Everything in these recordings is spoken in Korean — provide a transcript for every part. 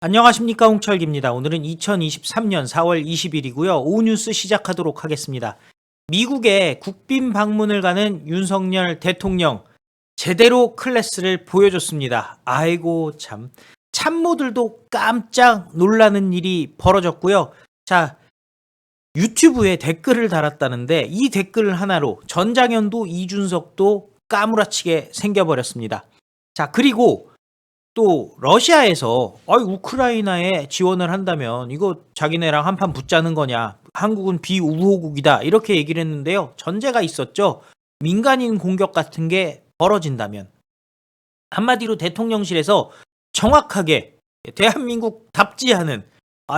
안녕하십니까, 홍철기입니다. 오늘은 2023년 4월 20일이고요. 오후 뉴스 시작하도록 하겠습니다. 미국에 국빈 방문을 가는 윤석열 대통령 제대로 클래스를 보여줬습니다. 아이고 참, 참모들도 깜짝 놀라는 일이 벌어졌고요. 자, 유튜브에 댓글을 달았다는데 이 댓글 하나로 전장현도 이준석도 까무라치게 생겨버렸습니다. 자, 그리고 또 러시아에서 우크라이나에 지원을 한다면 이거 자기네랑 한판 붙자는 거냐, 한국은 비우호국이다, 이렇게 얘기를 했는데요. 전제가 있었죠. 민간인 공격 같은 게 벌어진다면. 한마디로 대통령실에서 정확하게 대한민국답지 않은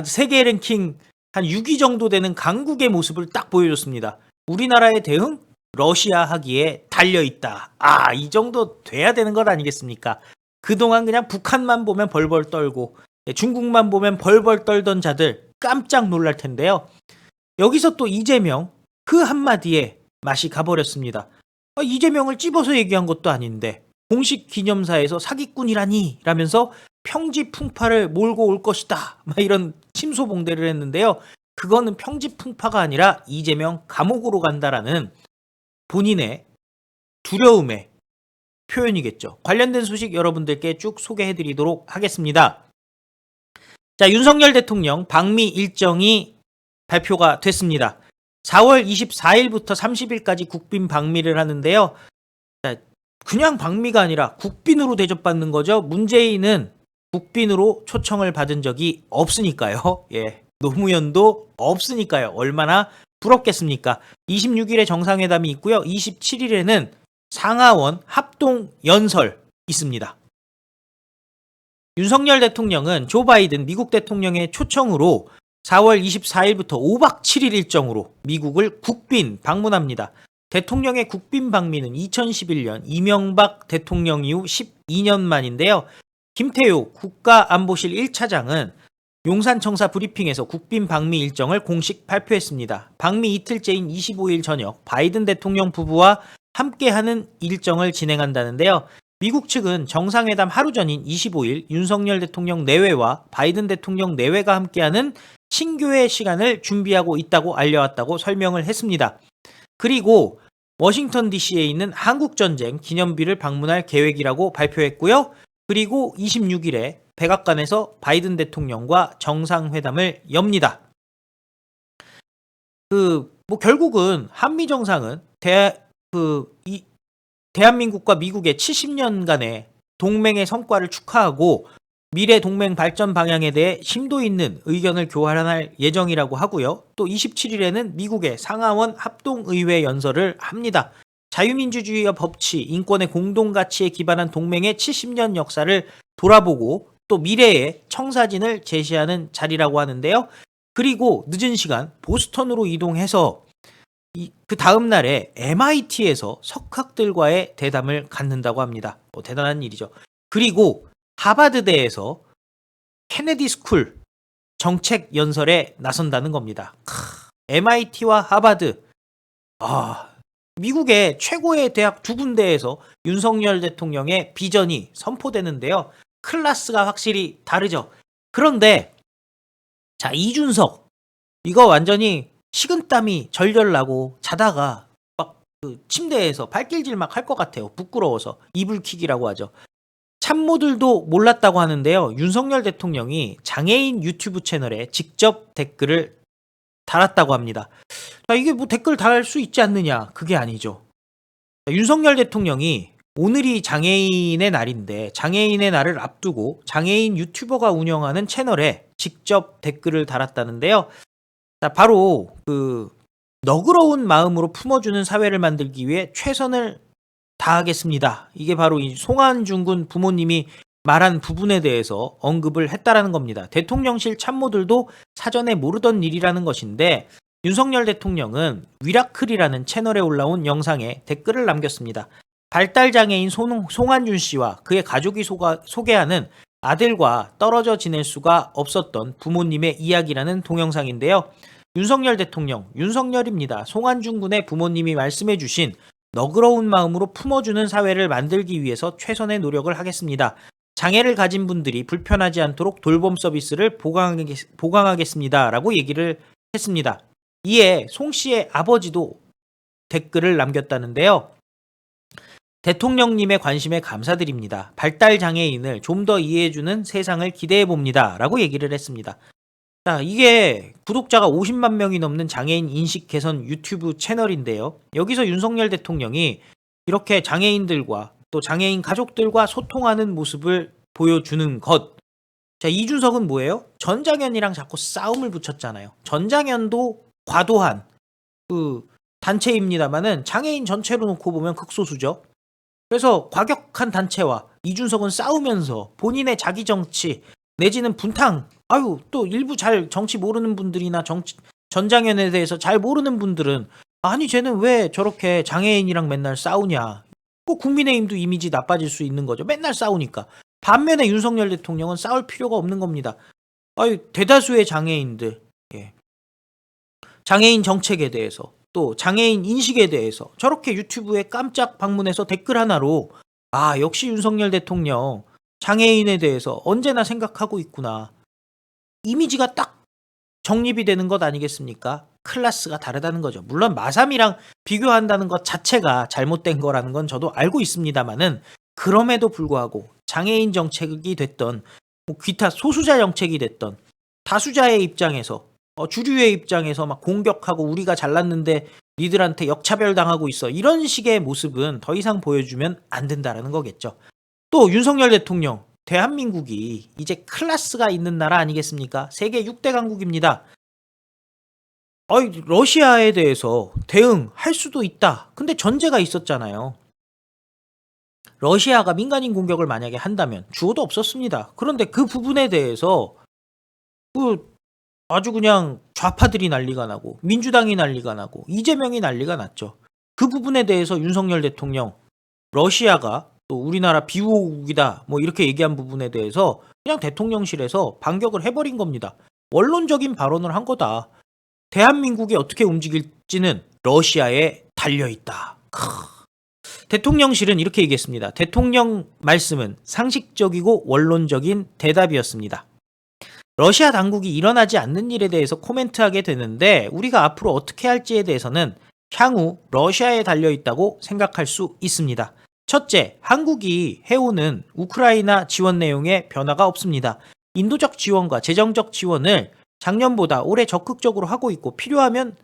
세계 랭킹 한 6위 정도 되는 강국의 모습을 딱 보여줬습니다. 우리나라의 대응? 러시아 하기에 달려있다. 이 정도 돼야 되는 것 아니겠습니까? 그동안 그냥 북한만 보면 벌벌 떨고 중국만 보면 벌벌 떨던 자들 깜짝 놀랄 텐데요. 여기서 또 이재명 그 한마디에 맛이 가버렸습니다. 이재명을 찝어서 얘기한 것도 아닌데 공식 기념사에서 사기꾼이라니 라면서 평지풍파를 몰고 올 것이다, 이런 침소봉대를 했는데요. 그거는 평지풍파가 아니라 이재명 감옥으로 간다라는 본인의 두려움의 표현이겠죠. 관련된 소식 여러분들께 쭉 소개해드리도록 하겠습니다. 자, 윤석열 대통령 방미 일정이 발표가 됐습니다. 4월 24일부터 30일까지 국빈 방미를 하는데요. 자, 그냥 방미가 아니라 국빈으로 대접받는 거죠. 문재인은 국빈으로 초청을 받은 적이 없으니까요. 노무현도 없으니까요. 얼마나 부럽겠습니까? 26일에 정상회담이 있고요. 27일에는 상하원 합동 연설 있습니다. 윤석열 대통령은 조 바이든 미국 대통령의 초청으로 4월 24일부터 5박 7일 일정으로 미국을 국빈 방문합니다. 대통령의 국빈 방미는 2011년 이명박 대통령 이후 12년 만인데요. 김태효 국가안보실 1차장은 용산청사 브리핑에서 국빈 방미 일정을 공식 발표했습니다. 방미 이틀째인 25일 저녁 바이든 대통령 부부와 함께하는 일정을 진행한다는데요. 미국 측은 정상회담 하루 전인 25일 윤석열 대통령 내외와 바이든 대통령 내외가 함께하는 친교회 시간을 준비하고 있다고 알려왔다고 설명을 했습니다. 그리고 워싱턴 DC에 있는 한국전쟁 기념비를 방문할 계획이라고 발표했고요. 그리고 26일에 백악관에서 바이든 대통령과 정상회담을 엽니다. 결국은 한미 정상은 대한민국과 미국의 70년간의 동맹의 성과를 축하하고 미래 동맹 발전 방향에 대해 심도 있는 의견을 교환할 예정이라고 하고요. 또 27일에는 미국의 상하원 합동의회 연설을 합니다. 자유민주주의와 법치, 인권의 공동가치에 기반한 동맹의 70년 역사를 돌아보고 또 미래의 청사진을 제시하는 자리라고 하는데요. 그리고 늦은 시간 보스턴으로 이동해서 그 다음 날에 MIT에서 석학들과의 대담을 갖는다고 합니다. 대단한 일이죠. 그리고 하버드대에서 케네디 스쿨 정책 연설에 나선다는 겁니다. MIT와 하버드, 미국의 최고의 대학 두 군데에서 윤석열 대통령의 비전이 선포되는데요. 클래스가 확실히 다르죠. 그런데 자, 이준석 이거 완전히 식은땀이 절절 나고 자다가 막 침대에서 발길질 막 할 것 같아요. 부끄러워서. 이불킥이라고 하죠. 참모들도 몰랐다고 하는데요. 윤석열 대통령이 장애인 유튜브 채널에 직접 댓글을 달았다고 합니다. 자, 이게 댓글 달 수 있지 않느냐? 그게 아니죠. 윤석열 대통령이 오늘이 장애인의 날인데 장애인의 날을 앞두고 장애인 유튜버가 운영하는 채널에 직접 댓글을 달았다는데요. 자, 바로 너그러운 마음으로 품어주는 사회를 만들기 위해 최선을 다하겠습니다. 이게 바로 이 송한준 군 부모님이 말한 부분에 대해서 언급을 했다라는 겁니다. 대통령실 참모들도 사전에 모르던 일이라는 것인데 윤석열 대통령은 위라클이라는 채널에 올라온 영상에 댓글을 남겼습니다. 발달장애인 송한준 씨와 그의 가족이 소개하는 아들과 떨어져 지낼 수가 없었던 부모님의 이야기라는 동영상인데요. 윤석열 대통령, 윤석열입니다. 송한준 군의 부모님이 말씀해 주신 너그러운 마음으로 품어주는 사회를 만들기 위해서 최선의 노력을 하겠습니다. 장애를 가진 분들이 불편하지 않도록 돌봄 서비스를 보강하겠습니다라고 얘기를 했습니다. 이에 송 씨의 아버지도 댓글을 남겼다는데요. 대통령님의 관심에 감사드립니다. 발달 장애인을 좀 더 이해해주는 세상을 기대해 봅니다. 라고 얘기를 했습니다. 자, 이게 구독자가 50만 명이 넘는 장애인 인식 개선 유튜브 채널인데요. 여기서 윤석열 대통령이 이렇게 장애인들과 또 장애인 가족들과 소통하는 모습을 보여주는 것. 자, 이준석은 뭐예요? 전장현이랑 자꾸 싸움을 붙였잖아요. 전장현도 과도한 단체입니다만은 장애인 전체로 놓고 보면 극소수죠. 그래서 과격한 단체와 이준석은 싸우면서 본인의 자기 정치 내지는 분탕, 또 일부 잘 정치 모르는 분들이나 전장현에 대해서 잘 모르는 분들은 아니 쟤는 왜 저렇게 장애인이랑 맨날 싸우냐. 국민의힘도 이미지 나빠질 수 있는 거죠. 맨날 싸우니까. 반면에 윤석열 대통령은 싸울 필요가 없는 겁니다. 대다수의 장애인들, 장애인 정책에 대해서 또 장애인 인식에 대해서 저렇게 유튜브에 깜짝 방문해서 댓글 하나로 역시 윤석열 대통령 장애인에 대해서 언제나 생각하고 있구나. 이미지가 딱 정립이 되는 것 아니겠습니까? 클래스가 다르다는 거죠. 물론 마3이랑 비교한다는 것 자체가 잘못된 거라는 건 저도 알고 있습니다만은 그럼에도 불구하고 장애인 정책이 됐던 기타 소수자 정책이 됐던 다수자의 입장에서 주류의 입장에서 막 공격하고 우리가 잘났는데 니들한테 역차별 당하고 있어. 이런 식의 모습은 더 이상 보여주면 안 된다라는 거겠죠. 또 윤석열 대통령, 대한민국이 이제 클래스가 있는 나라 아니겠습니까? 세계 6대 강국입니다. 러시아에 대해서 대응할 수도 있다. 근데 전제가 있었잖아요. 러시아가 민간인 공격을 만약에 한다면 주어도 없었습니다. 그런데 그 부분에 대해서 아주 그냥 좌파들이 난리가 나고 민주당이 난리가 나고 이재명이 난리가 났죠. 그 부분에 대해서 윤석열 대통령 러시아가 또 우리나라 비호국이다 이렇게 얘기한 부분에 대해서 그냥 대통령실에서 반격을 해버린 겁니다. 원론적인 발언을 한 거다. 대한민국이 어떻게 움직일지는 러시아에 달려있다. 대통령실은 이렇게 얘기했습니다. 대통령 말씀은 상식적이고 원론적인 대답이었습니다. 러시아 당국이 일어나지 않는 일에 대해서 코멘트하게 되는데 우리가 앞으로 어떻게 할지에 대해서는 향후 러시아에 달려있다고 생각할 수 있습니다. 첫째, 한국이 해오는 우크라이나 지원 내용에 변화가 없습니다. 인도적 지원과 재정적 지원을 작년보다 올해 적극적으로 하고 있고 필요하면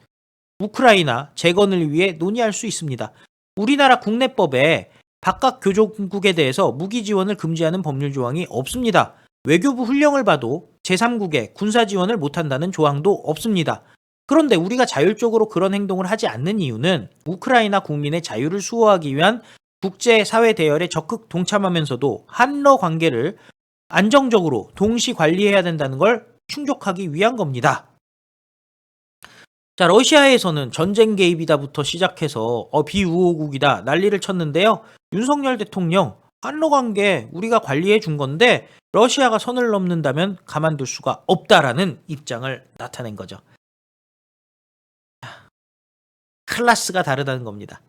우크라이나 재건을 위해 논의할 수 있습니다. 우리나라 국내법에 바깥 교종국에 대해서 무기 지원을 금지하는 법률 조항이 없습니다. 외교부 훈령을 봐도 제3국에 군사 지원을 못한다는 조항도 없습니다. 그런데 우리가 자율적으로 그런 행동을 하지 않는 이유는 우크라이나 국민의 자유를 수호하기 위한 국제사회 대열에 적극 동참하면서도 한러 관계를 안정적으로 동시 관리해야 된다는 걸 충족하기 위한 겁니다. 자, 러시아에서는 전쟁 개입이다부터 시작해서 비우호국이다 난리를 쳤는데요. 윤석열 대통령 한러 관계 우리가 관리해 준 건데 러시아가 선을 넘는다면 가만둘 수가 없다라는 입장을 나타낸 거죠. 클래스가 다르다는 겁니다.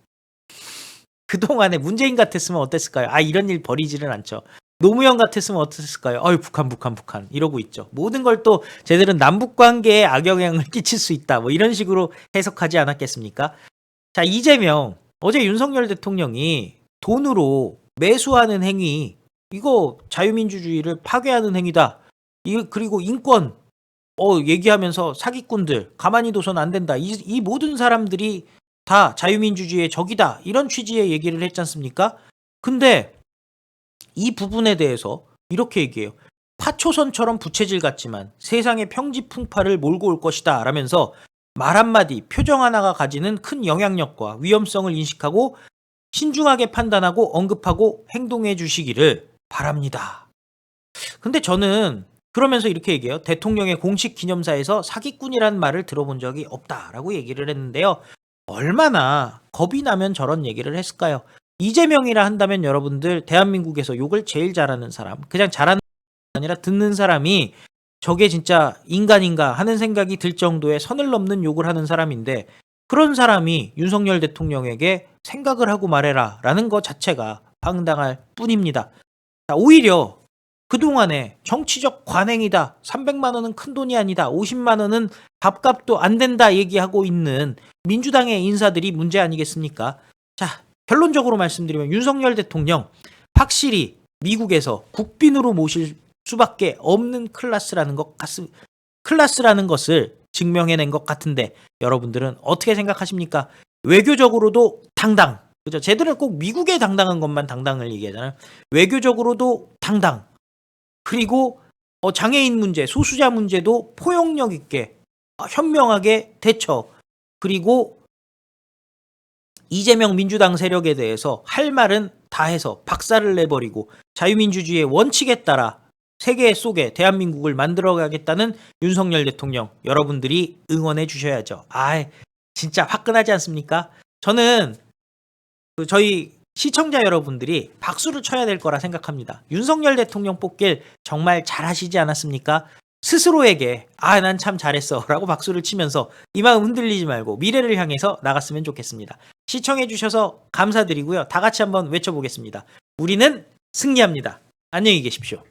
그동안에 문재인 같았으면 어땠을까요? 이런 일 벌이지는 않죠. 노무현 같았으면 어땠을까요? 북한 이러고 있죠. 모든 걸 또 쟤들은 남북 관계에 악영향을 끼칠 수 있다. 이런 식으로 해석하지 않았겠습니까? 자, 이재명 어제 윤석열 대통령이 돈으로 매수하는 행위 이거 자유민주주의를 파괴하는 행위다. 그리고 인권 얘기하면서 사기꾼들 가만히 둬선 안 된다. 이 모든 사람들이 다 자유민주주의의 적이다. 이런 취지의 얘기를 했지 않습니까? 근데 이 부분에 대해서 이렇게 얘기해요. 파초선처럼 부채질 같지만 세상의 평지풍파를 몰고 올 것이다 라면서 말 한마디, 표정 하나가 가지는 큰 영향력과 위험성을 인식하고 신중하게 판단하고 언급하고 행동해 주시기를 바랍니다. 근데 저는 그러면서 이렇게 얘기해요. 대통령의 공식 기념사에서 사기꾼이라는 말을 들어본 적이 없다라고 얘기를 했는데요. 얼마나 겁이 나면 저런 얘기를 했을까요? 이재명이라 한다면 여러분들 대한민국에서 욕을 제일 잘하는 사람, 그냥 잘하는 게 아니라 듣는 사람이 저게 진짜 인간인가 하는 생각이 들 정도의 선을 넘는 욕을 하는 사람인데 그런 사람이 윤석열 대통령에게 생각을 하고 말해라 라는 것 자체가 황당할 뿐입니다. 오히려 그동안에 정치적 관행이다. 300만 원은 큰돈이 아니다. 50만 원은 밥값도 안 된다 얘기하고 있는 민주당의 인사들이 문제 아니겠습니까? 자, 결론적으로 말씀드리면 윤석열 대통령 확실히 미국에서 국빈으로 모실 수밖에 없는 클래스라는 것을 증명해낸 것 같은데 여러분들은 어떻게 생각하십니까? 외교적으로도 당당. 그죠? 쟤들은 꼭 미국에 당당한 것만 당당을 얘기하잖아요. 외교적으로도 당당. 그리고 장애인 문제, 소수자 문제도 포용력 있게 현명하게 대처. 그리고 이재명 민주당 세력에 대해서 할 말은 다 해서 박살을 내버리고 자유민주주의의 원칙에 따라 세계 속에 대한민국을 만들어가겠다는 윤석열 대통령 여러분들이 응원해 주셔야죠. 진짜 화끈하지 않습니까? 저는 저희 시청자 여러분들이 박수를 쳐야 될 거라 생각합니다. 윤석열 대통령 뽑길 정말 잘하시지 않았습니까? 스스로에게 난 참 잘했어 라고 박수를 치면서 이 마음 흔들리지 말고 미래를 향해서 나갔으면 좋겠습니다. 시청해 주셔서 감사드리고요. 다 같이 한번 외쳐보겠습니다. 우리는 승리합니다. 안녕히 계십시오.